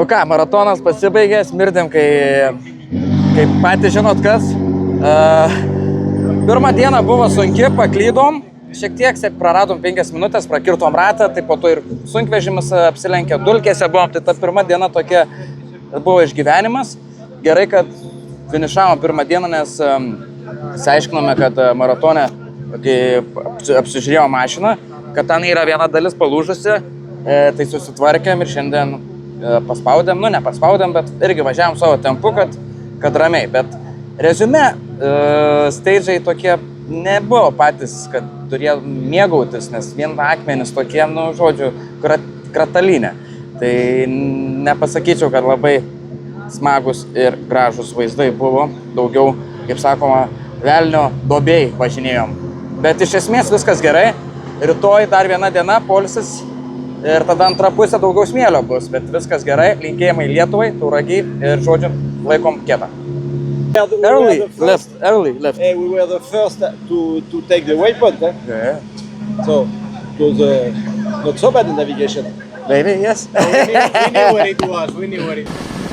ką, maratonas pasibaigė, smirdim, kai patys žinot kas. Pirmą dieną buvo sunki, paklydom, šiek tiek praradom 5 minutės, prakirtom ratą, tai po to ir sunkvežimis apsilenkė, dulkėse buvom, tai ta pirma diena tokia buvo išgyvenimas. Gerai, kad finišavom pirmą dieną, nes išsiaiškinome, kad maratone, kai apsižiūrėjom mašiną, kad ten yra viena dalis palūžusi, tai susitvarkėm ir šiandien paspaudėm, nepaspaudėm, bet irgi važiavom savo tempu, kad ramiai. Bet reziume, stage'ai tokie nebuvo patys, kad turėjo mėgautis, nes vien akmenys tokie, žodžiu, kratalinė. Tai nepasakyčiau, kad labai smagus ir gražus vaizdai buvo, daugiau, kaip sakoma, velnio duobėj važinėjom. Bet iš esmės viskas gerai, rytoj dar viena diena, poilsis ir tada antra pusė daugiau smėlio bus, bet viskas gerai, linkėjimai Lietuvai, Tauragei ir žodžiu, laikom kietą. Early left. Hey, we were the first to take the waypoint. Yeah. So it was not so bad in navigation. Maybe, yes. We knew what it was.